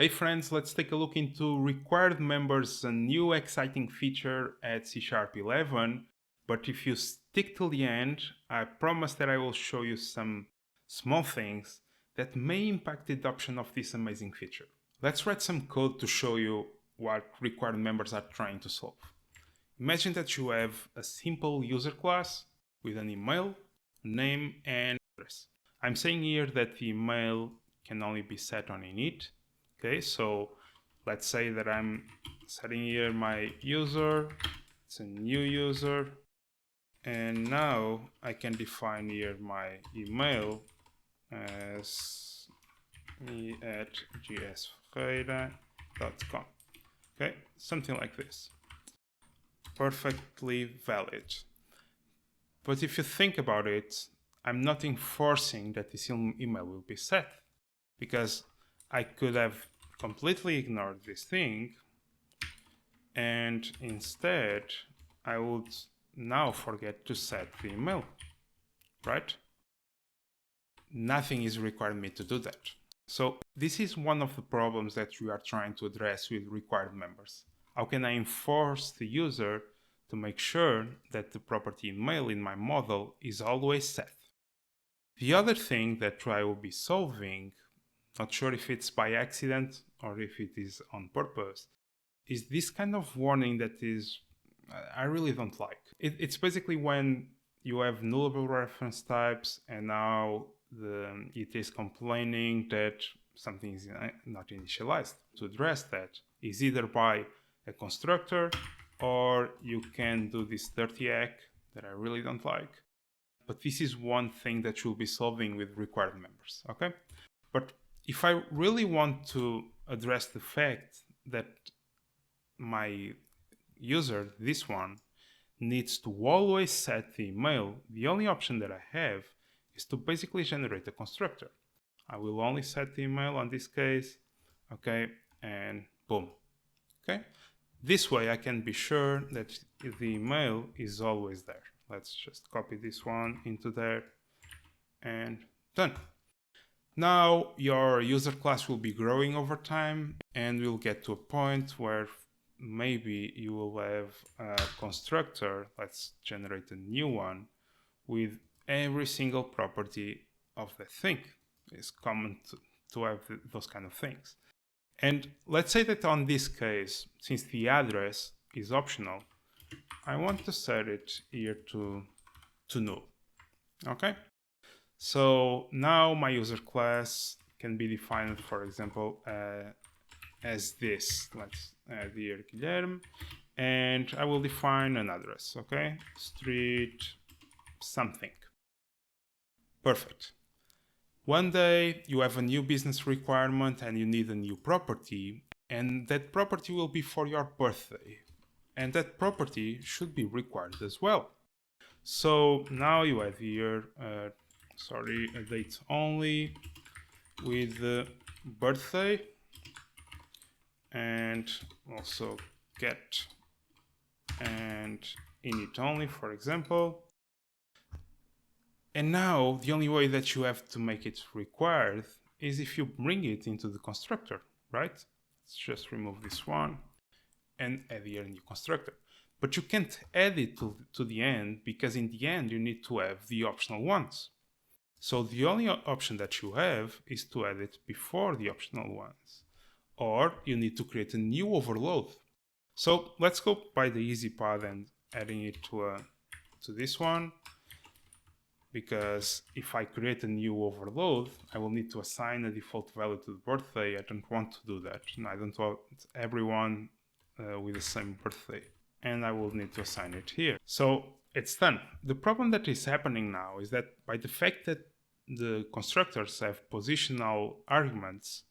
Hey friends, let's take a look into required members, a new exciting feature at C# 11. But if you stick till the end, I promise that I will show you some small things that may impact the adoption of this amazing feature. Let's write some code to show you what required members are trying to solve. Imagine that you have a simple user class with an email, name, and address. I'm saying here that the email can only be set on init. Okay, so let's say that I'm setting here my user, it's a new user, and now I can define here my email as me@gsferreira.com. Okay, something like this. Perfectly valid. But if you think about it, I'm not enforcing that this email will be set, because I could have completely ignored this thing, and instead I would now forget to set the email, right? Nothing is requiring me to do that. So this is one of the problems that we are trying to address with required members. How can I enforce the user to make sure that the property email in my model is always set? The other thing that I will be solving, not sure if it's by accident or if it is on purpose, is this kind of warning that is, I really don't like. It's basically when you have nullable reference types and now it is complaining that something is not initialized. To address that is either by a constructor, or you can do this dirty hack that I really don't like. But this is one thing that you'll be solving with required members, okay? But if I really want to address the fact that my user, this one, needs to always set the email, the only option that I have is to basically generate a constructor. I will only set the email on this case, okay, and boom, okay? This way I can be sure that the email is always there. Let's just copy this one into there and done. Now your user class will be growing over time, and we'll get to a point where maybe you will have a constructor, let's generate a new one, with every single property of the thing. It's common to have those kind of things. And let's say that on this case, since the address is optional, I want to set it here to null, okay? So now my user class can be defined, for example, as this. Let's add here Guilherme, and I will define an address, okay? Street something. Perfect. One day you have a new business requirement and you need a new property, and that property will be for your birthday, and that property should be required as well. So now you have here a date only with the birthday, and also get and init only, for example. And now the only way that you have to make it required is if you bring it into the constructor, right? Let's just remove this one and add here a new constructor. But you can't add it to the end, because in the end you need to have the optional ones. So the only option that you have is to add it before the optional ones, or you need to create a new overload. So let's go by the easy path and adding it to this one, because if I create a new overload, I will need to assign a default value to the birthday. I don't want to do that. I don't want everyone with the same birthday, and I will need to assign it here. So it's done. The problem that is happening now is that by the fact that the constructors have positional arguments,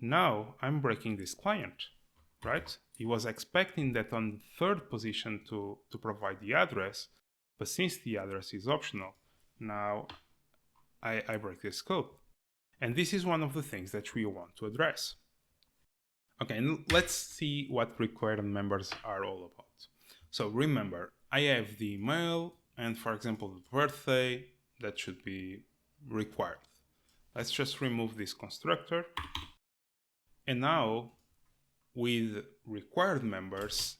now I'm breaking this client, right? He was expecting that on the third position to provide the address, but since the address is optional, now I break this code. And this is one of the things that we want to address. Okay, and let's see what required members are all about. So remember, I have the email and, for example, the birthday that should be required. Let's just remove this constructor And now with required members,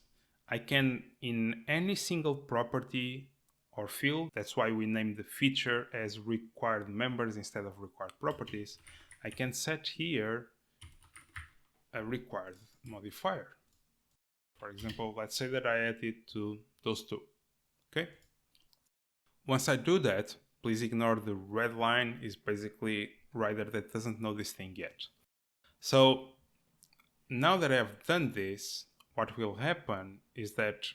I can, in any single property or field, that's why we named the feature as required members instead of required properties, I can set here a required modifier. For example, let's say that I add it to those two, okay? Once I do that, please ignore the red line, is basically Rider that doesn't know this thing yet. So now that I have done this, what will happen is that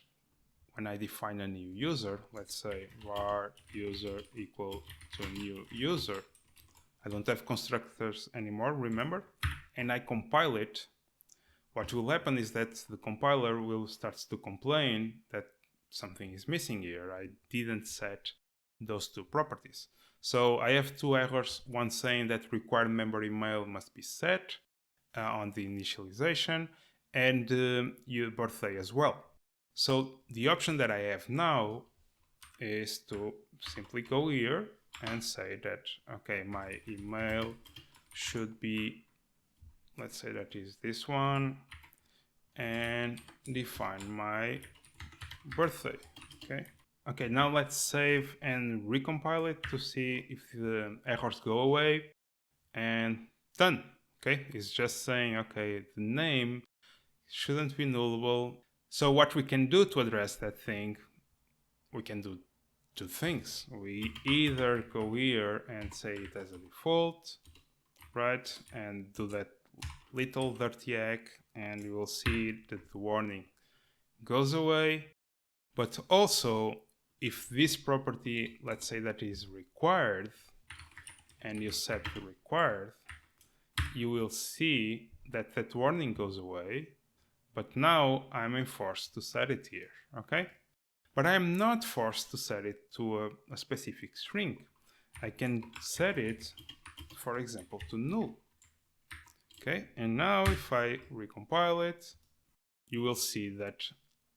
when I define a new user, let's say var user equal to new user, I don't have constructors anymore, remember? And I compile it. What will happen is that the compiler will start to complain that something is missing here. I didn't set those two properties. So I have two errors, one saying that required member email must be set on the initialization, and your birthday as well. So the option that I have now is to simply go here and say that, okay, my email should be, let's say that is this one, and define my birthday, okay? Okay, now let's save and recompile it to see if the errors go away, and done, okay? It's just saying, okay, the name shouldn't be nullable. So what we can do to address that thing, we can do two things. We either go here and say it as a default, right? And do that little dirty hack, and you will see that the warning goes away. But also, if this property, let's say that is required, and you set the required, you will see that that warning goes away, but now I'm forced to set it here, okay? But I'm not forced to set it to a specific string. I can set it, for example, to null, okay? And now if I recompile it, you will see that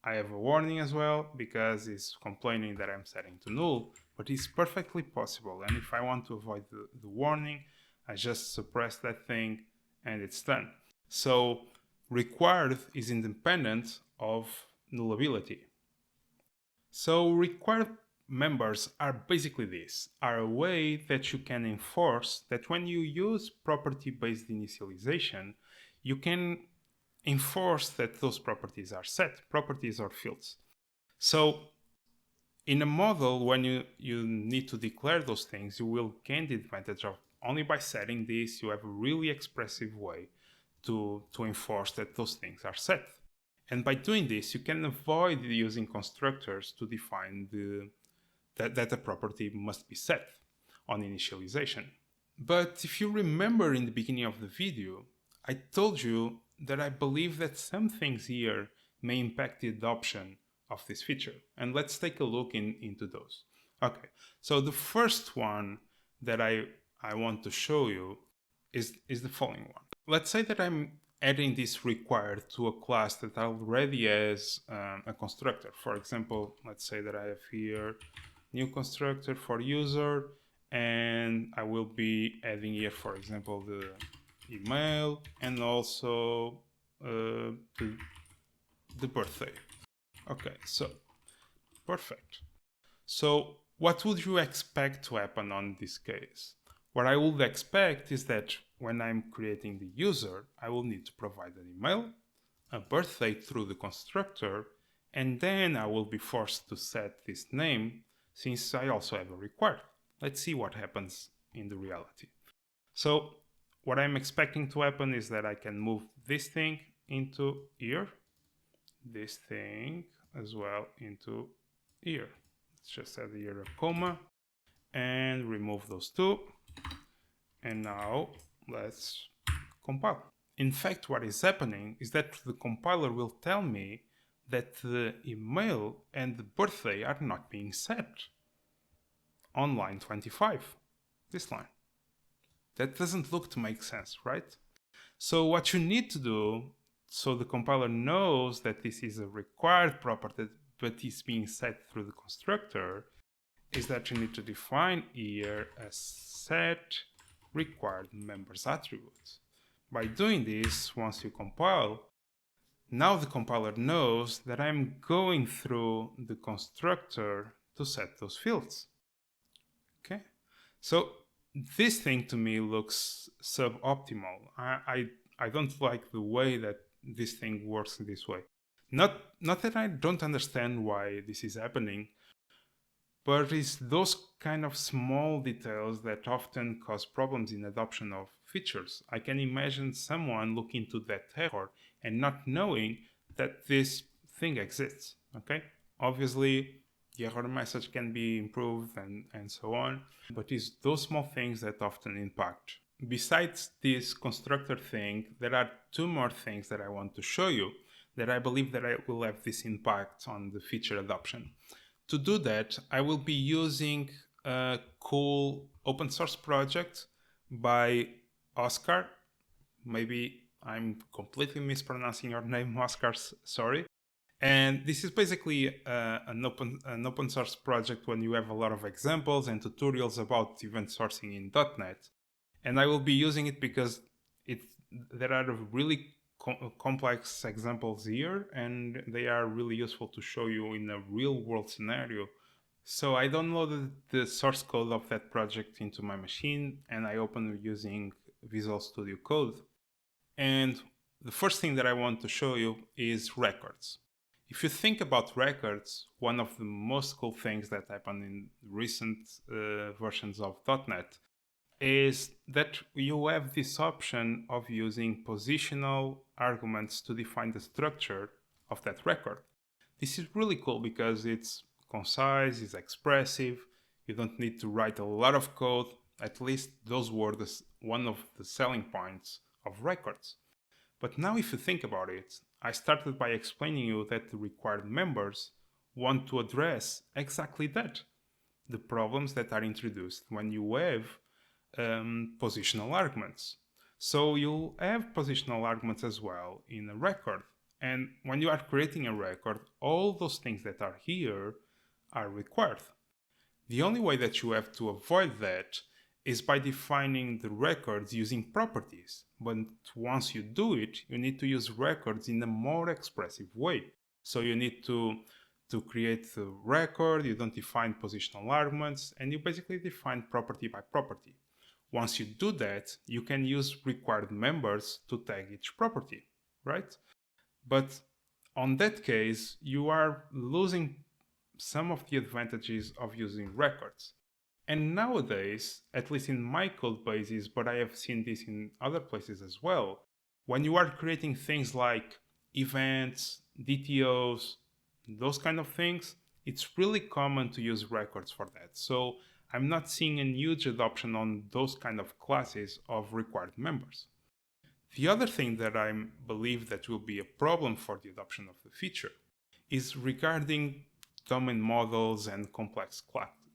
I have a warning as well, because it's complaining that I'm setting to null, but it's perfectly possible. And if I want to avoid the warning, I just suppress that thing and it's done. So required is independent of nullability. So required members are basically this, are a way that you can enforce that when you use property-based initialization, you can enforce that those properties are set, properties or fields. So in a model, when you need to declare those things, you will gain the advantage of only by setting this, you have a really expressive way to enforce that those things are set. And by doing this, you can avoid using constructors to define that a property must be set on initialization. But if you remember in the beginning of the video, I told you that I believe that some things here may impact the adoption of this feature. And let's take a look into those. Okay, so the first one that I want to show you is the following one. Let's say that I'm adding this required to a class that already has a constructor. For example, let's say that I have here new constructor for user, and I will be adding here, for example, the email and also the birthday. Okay, so perfect. So what would you expect to happen on this case? What I would expect is that when I'm creating the user, I will need to provide an email, a birthday through the constructor, and then I will be forced to set this name since I also have a required. Let's see what happens in the reality. So what I'm expecting to happen is that I can move this thing into here, this thing as well into here. Let's just add here a comma and remove those two. And now let's compile. In fact, what is happening is that the compiler will tell me that the email and the birthday are not being set on line 25, this line. That doesn't look to make sense, right? So what you need to do, so the compiler knows that this is a required property but is being set through the constructor, is that you need to define here a set required members attribute. By doing this, once you compile, now the compiler knows that I'm going through the constructor to set those fields. Okay, so this thing to me looks suboptimal. I don't like the way that this thing works in this way. Not that I don't understand why this is happening, but it's those kind of small details that often cause problems in adoption of features. I can imagine someone looking into that error and not knowing that this thing exists. Okay, obviously the error message can be improved and so on, but it's those small things that often impact. Besides this constructor thing, there are two more things that I want to show you that I believe that I will have this impact on the feature adoption. To do that, I will be using a cool open source project by Oscar. Maybe I'm completely mispronouncing your name, Oscar, sorry. And this is basically an open source project when you have a lot of examples and tutorials about event sourcing in .NET. And I will be using it because there are really complex examples here, and they are really useful to show you in a real world scenario. So I downloaded the source code of that project into my machine, and I opened it using Visual Studio Code. And the first thing that I want to show you is records. If you think about records, one of the most cool things that happened in recent versions of .NET is that you have this option of using positional arguments to define the structure of that record. This is really cool because it's concise, it's expressive, you don't need to write a lot of code. At least those were one of the selling points of records. But now if you think about it, I started by explaining you that the required members want to address exactly that. The problems that are introduced when you have positional arguments. So you'll have positional arguments as well in a record. And when you are creating a record, all those things that are here are required. The only way that you have to avoid that is by defining the records using properties. But once you do it, you need to use records in a more expressive way. So you need to create the record, you don't define positional arguments, and you basically define property by property. Once you do that, you can use required members to tag each property, right? But on that case, you are losing some of the advantages of using records. And nowadays, at least in my code bases, but I have seen this in other places as well, when you are creating things like events, DTOs, those kind of things, it's really common to use records for that. So I'm not seeing a huge adoption on those kind of classes of required members. The other thing that I believe that will be a problem for the adoption of the feature is regarding domain models and complex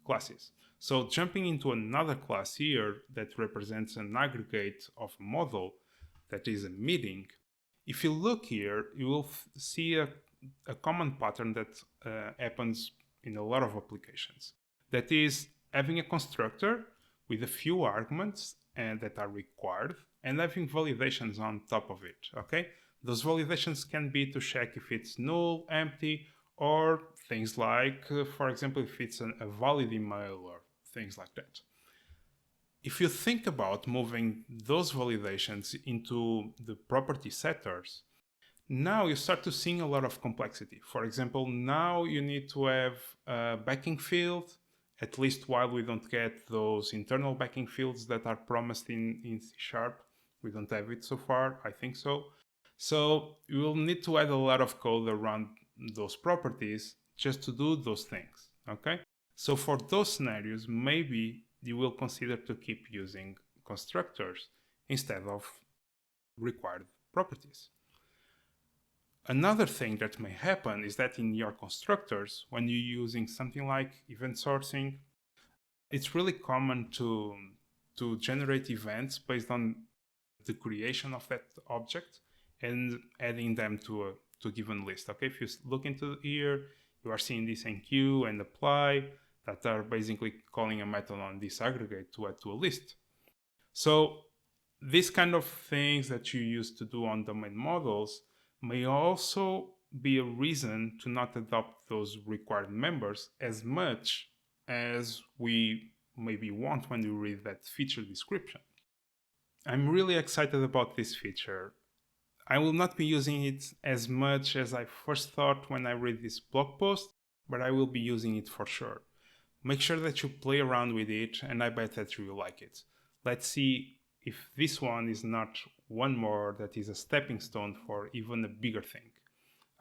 classes. So jumping into another class here that represents an aggregate of a model that is a meeting, if you look here, you will see a common pattern that happens in a lot of applications. That is having a constructor with a few arguments that are required and having validations on top of it, okay? Those validations can be to check if it's null, empty, or things like, for example, if it's a valid email or things like that. If you think about moving those validations into the property setters, now you start to see a lot of complexity. For example, now you need to have a backing field, at least while we don't get those internal backing fields that are promised in C#. We don't have it so far, I think so. So you will need to add a lot of code around those properties just to do those things, okay? So for those scenarios, maybe you will consider to keep using constructors instead of required properties. Another thing that may happen is that in your constructors, when you're using something like event sourcing, it's really common to generate events based on the creation of that object and adding them to a given list. Okay, if you look into here, you are seeing this enqueue and apply that are basically calling a method on this aggregate to add to a list. So These kind of things that you used to do on domain models may also be a reason to not adopt those required members as much as we maybe want when we read that feature description. I'm really excited about this feature. I will not be using it as much as I first thought when I read this blog post, but I will be using it for sure. Make sure that you play around with it, and I bet that you will like it. Let's see if this one is not one more that is a stepping stone for even a bigger thing.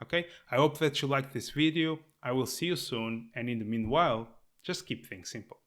Okay, I hope that you liked this video. I will see you soon, and in the meanwhile, just keep things simple.